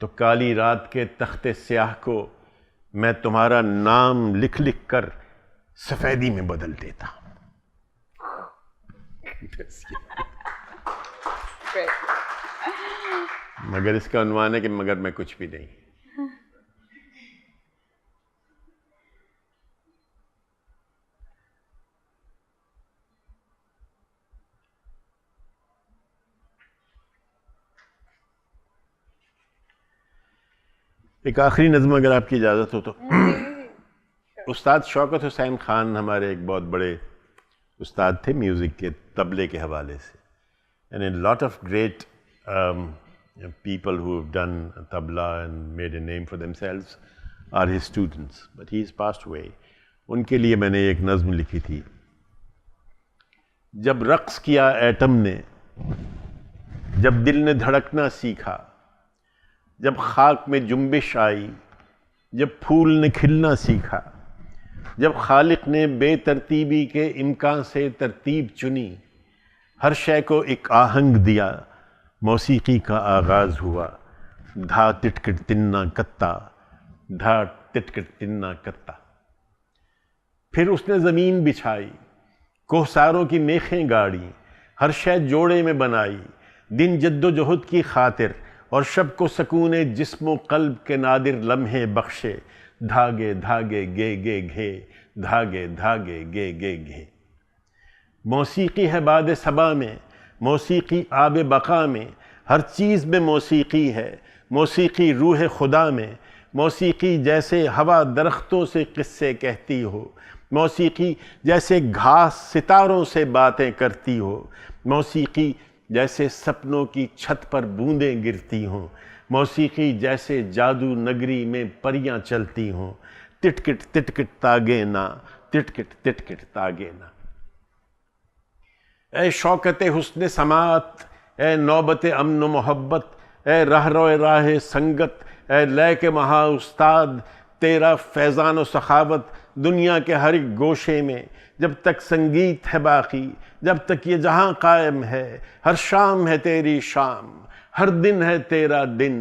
तो काली रात के तख्ते स्याह को मैं तुम्हारा नाम लिख लिख कर सफेदी में बदल देता. मगर इसका अनुमान है कि मगर मैं कुछ भी नहीं. एक आखिरी नज़्म अगर आपकी इजाज़त हो तो. استاد شوکت حسین خان ہمارے ایک بہت بڑے استاد تھے میوزک کے، طبلے کے حوالے سے. And a lot of great people who have done tabla and made a name for themselves are his students, but he has passed away. ان کے لیے میں نے ایک نظم لکھی تھی. جب رقص کیا ایٹم نے، جب دل نے دھڑکنا سیکھا، جب خاک میں جنبش آئی، جب پھول نے کھلنا سیکھا، جب خالق نے بے ترتیبی کے امکان سے ترتیب چنی، ہر شے کو ایک آہنگ دیا، موسیقی کا آغاز ہوا. دھا ٹٹکٹ تنا کتا، دھا ٹٹکٹ تنا کتا. پھر اس نے زمین بچھائی، کوہساروں کی میخیں گاڑی، ہر شے جوڑے میں بنائی، دن جد و جہد کی خاطر اور شب کو سکون جسم و قلب کے نادر لمحے بخشے. دھاگے دھاگے گے گے گھے، دھاگے دھاگے گے گے گھے. موسیقی ہے باد صبا میں، موسیقی آب بقا میں، ہر چیز میں موسیقی ہے. موسیقی روح خدا میں، موسیقی جیسے ہوا درختوں سے قصے کہتی ہو، موسیقی جیسے گھاس ستاروں سے باتیں کرتی ہو، موسیقی جیسے سپنوں کی چھت پر بوندیں گرتی ہوں، موسیقی جیسے جادو نگری میں پریاں چلتی ہوں. ٹٹکٹ ٹٹکٹ تاگے نا، ٹٹکٹ ٹٹکٹ تاگے نا. اے شوکت حسن سماعت، اے نوبت امن و محبت، اے راہ رو راہ سنگت، اے لے کے مہا استاد، تیرا فیضان و سخاوت دنیا کے ہر ایک گوشے میں. جب تک سنگیت ہے باقی، جب تک یہ جہاں قائم ہے، ہر شام ہے تیری شام، ہر دن ہے تیرا دن،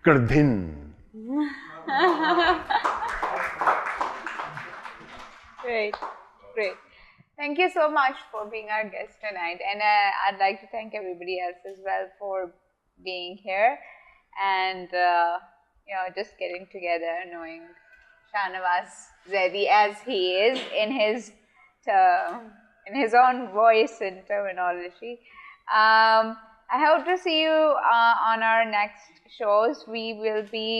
کر دن. Great, great. Thank you so much for being our guest tonight, and I'd like to thank everybody else as well for being here and just getting together, knowing Shahnawaz Zaidi as he is in his own voice and terminology. I hope to see you on our next shows. We will be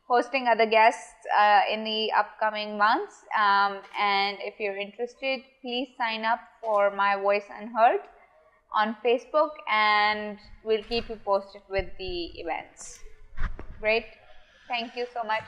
hosting other guests in the upcoming months, and if you're interested, please sign up for My Voice Unheard on Facebook, and we'll keep you posted with the events. Great. Thank you so much.